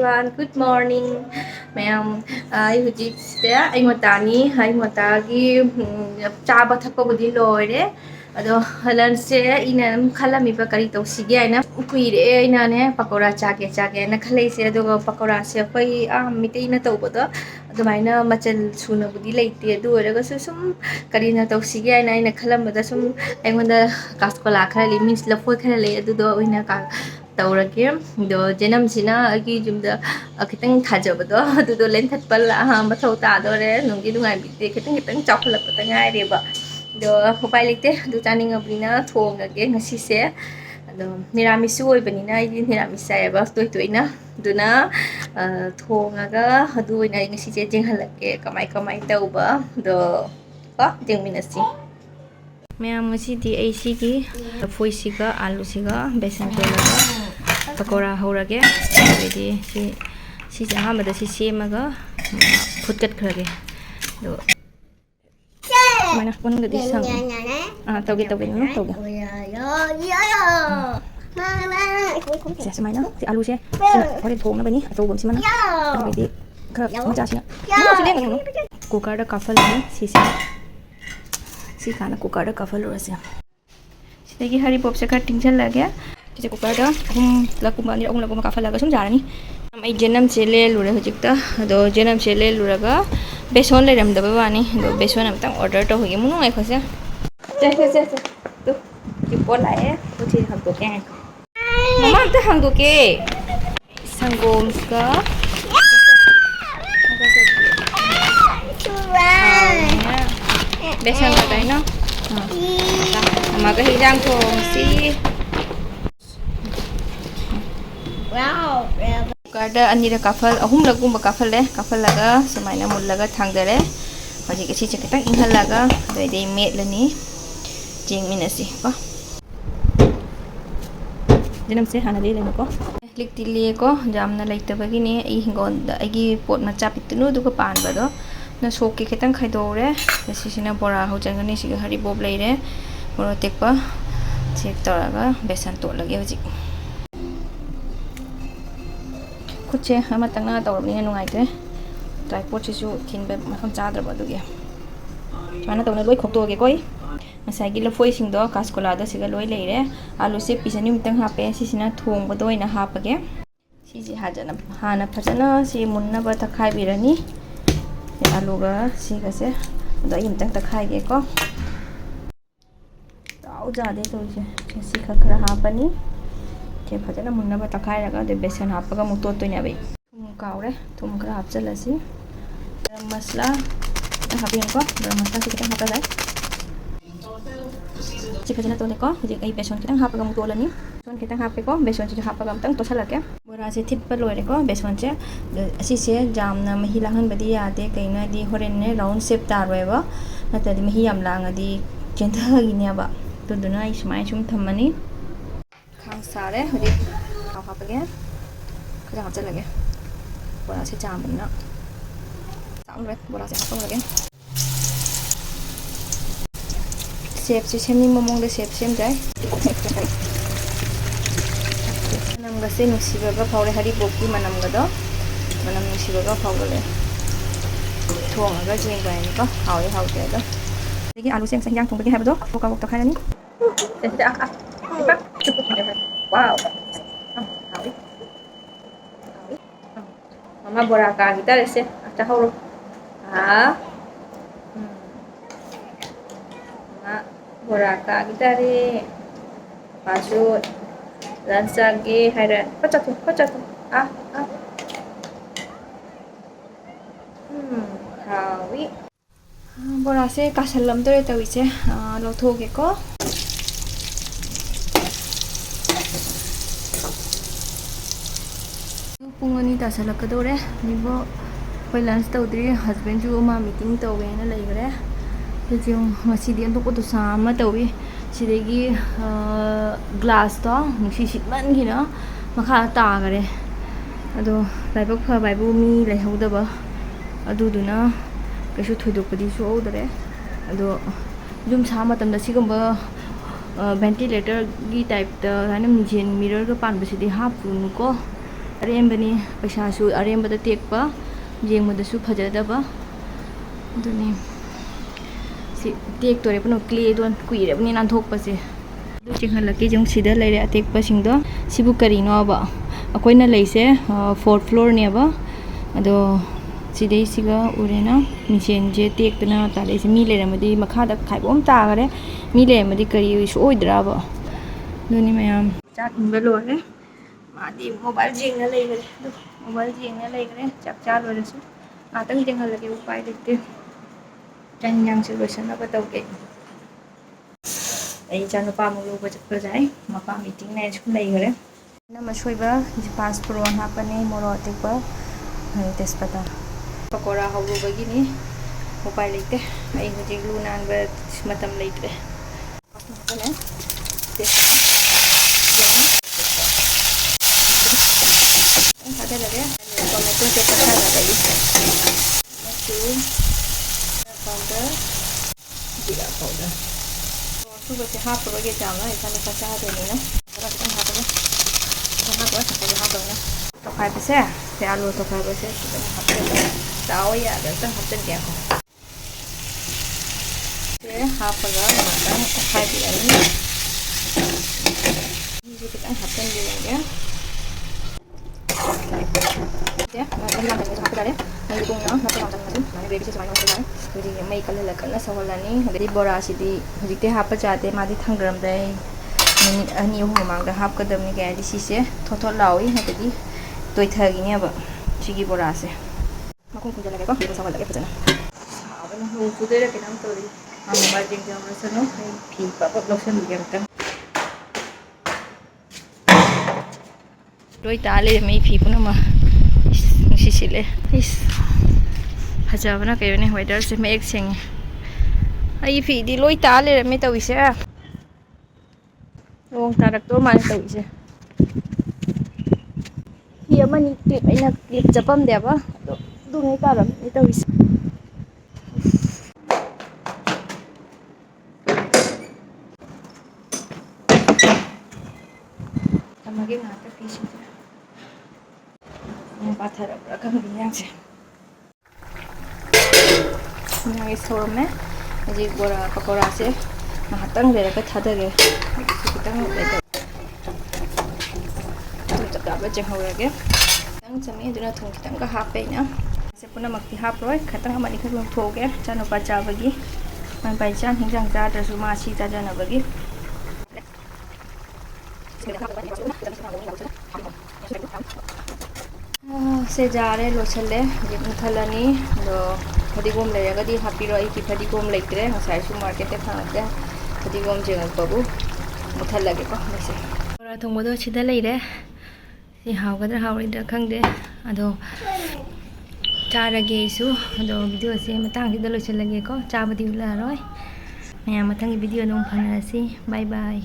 everyone. Good morning. Mayam. I hujik ste ai ngotani hai ngotagi chaba thakpa budi loire. Ado halan se ina khalami pa kari tawsige aina kuire aina ne pakora chage na khalai se ado pakora se koi mitei na tawbodo adumaina machal suna budi leite adu oraga sum kari na tawsige aina khalambada sum aingonda kaskola khali means lafoi khara le adu do oina ka तौरगे दो जनम सिना अगी जुमदा खितंग थाजबदो अदुदो लेंथतपल मथौ तादोरे नुंगी नुंगाई बिते खितंग खितंग चाखलपत ngaireba do upai lekte du chaning abina thongage ngasise ado niramisu oibanina idi niramisa eba toina duna thongaga adu oina ngasise jenghalake kamai tauba do ko jengminasi Mayam ngasi di Eigi foi siga alu siga besan tolaga pakora horage jadi si jaha mada si semaga phutkat khrage do mana pun gadi sang tauge no tauge ya semai no si alu se ore thong na bani to bom si mana jadi kha cha si na cooker da kafal ni si खाना cooker का कफल हो रहा है देखिए हरी pop से cutting चल लग गया जैसे कुकर का हम लगुमानी लगुमा कफल लगा समझानी हम एक जन्म से ले लुरे हो जिकता दो जन्म से ले लुरगा बेसन ले रम दबे वानी दो बेसन हम तक ऑर्डर तो हो गया मुनु एक खसे जैसे तो ये बोला है कुछ हम तो क्या मम्मा तो हम तो के संगोम का besan ka tayo no umaga hilang ko si wow kada anira kafal ahum lagu makafal kafal laga semaina mul laga thangdare hoji ke si cheketang inhal laga doi dei met lani jing minasi ko dinam se hana dei lani ko lik tili ko jamna laitabagi ni I hingon da agi pot macha pitunu du ko pan ba do na soke ketang khaidore sisina bora ho jangani siga hari bob leire moro tekpa check toraga besan to lage hoji kuche ama tangna tawrni nungai te tripod chisu thinbe maham chadraba duge mana tawna loi khokto ge koi masai gi lafoi singdo kaskola da siga loi leire alu se pisani mitang hape sisina thong bodoina hapage siji hajana hana phajana si munna ba takhai birani alu ga si ga se da im tang takhai ge ko tau ja de to je si khakra ha pani ke phajana munna ba takhai raga de besan hapaga mu to nya bai thum kaure thum kra hap chalasi garam masala habian ko garam masala kita hapa dai si phajana to ne ko je ai besan kita hapaga mu to lani besan kita hape ko besan si hapaga tang to salake bora se thit pa loire ko besan che asi se jamna mahi lahan badi ade kaina di horen ne round shape tarweba natadi mahi yam langadi kentha ginya ba to duna ismai chum thamani khang sare hodi ha ha page kha ha chalage bora se jamna samre bora se ha lage shape se semni momong de shape sem jai namgase nusibaga phawre hari boki manamgado manam nusibaga phawgale thongaga jengba ni ko hawi hawte do degi alu sem sanjang thong bagi habdo boka bok takhai ni wow hawi mama bora ka kita rese acha hawro mama bora ka kita re pasut Lansage haira pachatu hawi bora se kasalam tore tawi se lo thoge ko pungani ta salakadore nibo koi lunch tawdri husband ju ma meeting tawe na laigre jung masidi anto ko to sama tawi sidegi glass to nusi sitman gina makha ta gare ado laibak pha baibu mi laihudaba aduduna kaishu thoidopadi so odare ado jum sa matam da sigamba ventilator gi type da hanam jen mirror ga pan basidi hapun ko ꯑꯔꯦꯝꯕꯅꯤ ꯄꯩꯁꯥꯁꯨ ꯑꯔꯦꯝꯕꯗ ꯇꯦꯛꯄ ꯌꯦꯡꯕꯗꯁꯨ ꯐꯖꯗꯕ ꯑꯗꯨꯅꯤ ꯁꯤ ꯇꯦꯛꯇꯣꯔꯦ ꯄꯨꯟꯅ ꯀ꯭ꯂꯦꯗꯣ ꯀꯨꯏꯔꯕꯅꯤ ꯅꯥꯟꯊꯣꯛꯄꯁꯦ ꯑꯗꯨ ꯆꯤꯡꯍꯜꯂꯛꯀꯦ ꯌꯦꯡꯉꯨ ꯁꯤꯗ ꯂꯩꯔꯦ ꯑꯇꯦꯛꯄꯁꯤꯡꯗꯣ ꯁꯤꯕꯨ ꯀꯔꯤꯅꯣꯕ ꯑꯩꯈꯣꯏꯅ ꯂꯩꯁꯦ 4th ꯐ꯭ꯂꯣꯔꯅꯦꯕ ꯑꯗꯣ ꯁꯤꯗꯩꯁꯤꯒ ꯎꯔꯦꯅ ꯃꯤꯡꯁꯦꯟꯁꯦ ꯇꯦꯛꯇꯅ ꯇꯥꯔꯛꯏꯁꯦ ꯃꯤ ꯂꯩꯔꯝꯃꯗꯤ ꯃꯈꯥꯗ ꯈꯥꯏꯕꯣꯝ ꯇꯥꯈꯔꯦ ꯃꯤ ꯂꯩꯔꯝꯃꯗꯤ ꯀꯔꯤ ꯁꯣꯛꯑꯣꯏꯗ꯭ꯔꯕ ꯑꯗꯨꯅꯤ ꯃꯌꯥꯝ ꯆꯥꯛ ꯏꯟꯕ ꯂꯣꯏꯔꯦ ꯃꯥꯗꯤ ꯃꯣꯕꯥꯏꯜ ꯌꯦꯡꯉ ꯂꯩꯈꯔꯦ ꯑꯗꯨ ꯃꯣꯕꯥꯏꯜ ꯌꯦꯡꯉ ꯂꯩꯈꯔꯦ ꯆꯥꯛ ꯆꯥ ꯂꯣꯏꯔꯁꯨ ꯉꯥꯛꯇꯪ ꯌꯦꯡꯍꯜꯂꯒꯦ ꯎꯄꯥꯏ ꯂꯩꯇꯦ ꯆꯥꯛ ꯏꯟꯖꯥꯡꯁꯦ ꯂꯣꯏꯁꯟꯅꯕ ꯇꯧꯒꯦ ꯑꯩ ꯏꯆꯥꯅꯨꯄꯥ ꯑꯃꯨꯛ ꯂꯧꯕ ꯆꯠꯄ ꯌꯥꯏ ꯃꯄꯥ ꯃꯤꯇꯤꯡ ꯂꯩ ꯁꯨꯝ ꯂꯩꯈꯔꯦ ꯅꯝꯕ ꯁꯣꯏꯕ ꯄꯥꯁꯄꯣꯔꯣꯟ ꯍꯥꯞꯄꯅꯤ ꯃꯣꯔꯣꯛ ꯑꯇꯦꯛꯄ ꯇꯦꯖꯄꯇꯥ ꯄꯀꯣꯔꯥ ꯍꯧꯔꯨꯕꯒꯤꯅꯤ ꯎꯄꯥꯏ ꯂꯩꯇꯦ ꯑꯩ ꯍꯧꯖꯤꯛ ꯂꯨ ꯅꯥꯟꯕ ꯃꯇꯝ ꯂꯩꯇ꯭ꯔꯦ ꯊꯥꯗꯔꯒꯦ ꯇꯣꯃꯦꯇꯣ ꯄꯦꯁ ꯊꯥꯗꯔꯒꯦ ꯃꯆꯨ powder ꯖꯤꯔꯥ powder ꯑꯁꯨꯕꯁꯦ ꯍꯥꯞꯄꯔꯣꯏꯒꯦ ꯆꯥꯝꯃ ꯏꯆꯥꯅꯨꯄꯥ ꯆꯥꯗꯣꯏꯅꯤꯅ ꯈꯔ ꯈꯤꯇꯪ ꯍꯥꯞꯄꯒ ꯍꯥꯞꯄꯣꯏ ꯁꯛꯄꯁꯦ ꯍꯥꯞꯄꯧꯅꯦ ꯇꯣꯈꯥꯏꯕꯁꯦ ꯁꯤ ꯑꯥꯂꯨ ꯇꯣꯈꯥꯏꯕꯁꯦ ꯈꯤꯇꯪ ꯍꯥꯞꯆꯤꯜꯂꯦ ꯆꯥꯎ ꯌꯥꯗ ꯈꯤꯇꯪ ꯍꯥꯞꯆꯤꯟꯒꯦꯀꯣ ꯁꯦ ꯍꯥꯞꯄꯒ ꯉꯥꯛꯇꯪ ꯇꯣꯈꯥꯏꯕꯤꯔꯅꯤ ꯃꯤꯁꯦ ꯈꯤꯇꯪ ꯍꯥꯞꯆꯤꯟꯕꯤꯔꯒꯦ ꯃꯩ ꯀꯜꯍꯜꯂ ꯀꯟꯅ ꯁꯧꯍꯜꯂꯅꯤ ꯑꯗꯩ ꯕꯣꯔꯥꯁꯤꯗꯤ ꯍꯧꯖꯤꯛꯇꯤ ꯍꯥꯞꯄ ꯌꯥꯗꯦ ꯃꯥꯗꯤ ꯊꯥꯡꯗꯔꯝꯗꯥꯏ ꯃꯤꯅꯤꯠ 2-3 ꯃꯃꯥꯡꯗ ꯍꯥꯞꯀꯗꯕꯅꯤ ꯀꯩ ꯍꯥꯏꯗꯤ ꯁꯤꯁꯦ ꯊꯣꯠ ꯂꯥꯎꯏ ꯍꯥꯏꯕꯗꯤ ꯇꯣꯏꯊꯈꯤꯅꯦꯕ ꯁꯤꯒꯤ ꯕꯣꯔꯥꯁꯦ ꯃꯈꯨꯝ ꯈꯨꯝꯖꯤꯜꯂꯒꯦꯀꯣ ꯐꯤꯗꯣ ꯁꯧꯍꯜꯂꯒꯦ ꯐꯖꯅ ꯁꯥꯕꯅ ꯅꯣꯡ ꯆꯨꯗꯣꯏꯔꯥ ꯀꯩꯅꯣꯝ ꯇꯧꯔꯤ ꯃꯣꯕꯥꯏꯜ ꯌꯦꯡꯖꯧꯔꯁꯅꯨ ꯑꯩ ꯐꯤ ꯄꯞ ꯂꯧꯁꯟꯕꯤꯒꯦ ꯑꯝꯇꯪ ꯂꯣꯏ ꯇꯥ ꯂꯩꯔꯝꯃꯦ ꯐꯤ ꯄꯨꯝꯅꯃꯛ ꯅꯨꯡꯁꯤꯠ ꯁꯤꯠꯂꯦ ꯐꯖꯕꯅ ꯀꯩꯅꯣꯅꯦ ꯋꯦꯗꯔꯁꯦ ꯃꯌꯦꯛ ꯁꯦꯡꯉꯦ ꯑꯩ ꯐꯤꯗꯤ ꯂꯣꯏ ꯇꯥ ꯂꯩꯔꯝꯃꯦ ꯇꯧꯔꯤꯁꯦ ꯅꯣꯡ ꯇꯥꯔꯛꯇꯧ ꯃꯥꯜꯂꯦ ꯇꯧꯔꯤꯁꯦ ꯐꯤ ꯑꯃꯅꯤ ꯀ꯭ꯂꯤꯞ ꯑꯩꯅ ꯀ꯭ꯂꯤꯞ ꯆꯠꯄꯝꯗꯦꯕ ꯑꯗꯣ ꯑꯗꯨꯉꯩ ꯇꯥꯔꯝꯃꯦ ꯇꯧꯔꯤꯁꯦ ꯊꯝꯃꯒꯦ ꯉꯥꯛꯇ ꯐꯤꯁꯤꯡꯁꯦ ꯄꯥꯊꯔꯛꯄ꯭ꯔꯥ ꯈꯪꯗꯦ ꯏꯟꯖꯥꯡꯁꯦ ꯏꯟꯖꯥꯡꯁꯦ ꯁꯧꯔꯝꯃꯦ ꯍꯧꯖꯤꯛ ꯕꯣꯔꯥ ꯄꯀꯣꯔꯥꯁꯦ ꯉꯥꯏꯍꯥꯛꯇꯪ ꯂꯩꯔꯒ ꯊꯥꯗꯒꯦ ꯈꯤꯇꯪ ꯆꯞ ꯆꯥꯕ ꯆꯦꯡꯍꯧꯔꯒꯦ ꯈꯤꯇꯪ ꯆꯝꯃꯤ ꯑꯗꯨꯅ ꯊꯨꯝ ꯈꯤꯇꯪꯒ ꯍꯥꯞꯄꯦ ꯑꯩꯅ ꯄꯨꯝꯅꯃꯛꯇꯤ ꯍꯥꯞꯄꯔꯣꯏ ꯈꯤꯇꯪ ꯑꯃ ꯑꯅꯤꯈꯛ ꯂꯧꯊꯣꯛꯑꯒꯦ ꯏꯆꯥꯅꯨꯄꯥ ꯆꯥꯕꯒꯤ ꯃꯥꯏ ꯆꯥꯛ ꯍꯤꯟꯖꯥꯡ ꯆꯥꯗ꯭ꯔꯁꯨ ꯃꯥ ꯁꯤ ꯆꯥꯖꯅꯕꯒꯤ ꯁꯦ ꯖꯥꯔꯦ ꯂꯣꯏꯁꯤꯜꯂꯦ ꯍꯧꯖꯤꯛ ꯃꯨꯠꯊꯠꯂꯅꯤ ꯑꯗꯣ ꯐꯗꯤꯒꯣꯝ ꯂꯩꯔꯒꯗꯤ ꯍꯥꯞꯄꯤꯔꯣ ꯑꯩꯒꯤ ꯐꯗꯤꯒꯣꯝ ꯂꯩꯇ꯭ꯔꯦ ꯉꯁꯥꯏꯁꯨ ꯃꯥꯔꯀꯦꯠꯇ ꯐꯪꯉꯛꯇꯦ ꯐꯗꯤꯒꯣꯝ ꯆꯦꯡꯉꯛꯄꯕꯨ ꯃꯨꯠꯊꯠꯂꯒꯦꯀꯣ ꯃꯩꯁꯦ ꯕꯣꯔꯥ ꯊꯣꯡꯕꯗꯣ ꯁꯤꯗ ꯂꯩꯔꯦ ꯁꯤ ꯍꯥꯎꯒꯗ꯭ꯔꯥ ꯍꯥꯎꯔꯣꯏꯗ꯭ꯔꯥ ꯈꯪꯗꯦ ꯑꯗꯣ ꯆꯥꯔꯒꯦ ꯑꯩꯁꯨ ꯑꯗꯣ ꯚꯤꯗꯤꯑꯣꯁꯦ ꯃꯇꯥꯡꯁꯤꯗ ꯂꯣꯏꯁꯤꯜꯂꯒꯦꯀꯣ ꯆꯥꯕꯗꯤ ꯎꯠꯂꯛꯑꯔꯣꯏ ꯃꯌꯥꯝ ꯃꯊꯪꯒꯤ ꯚꯤꯗꯤꯑꯣ ꯑꯗꯨꯝ ꯐꯪꯅꯔꯁꯤ ꯕꯥꯏ ꯕꯥꯏ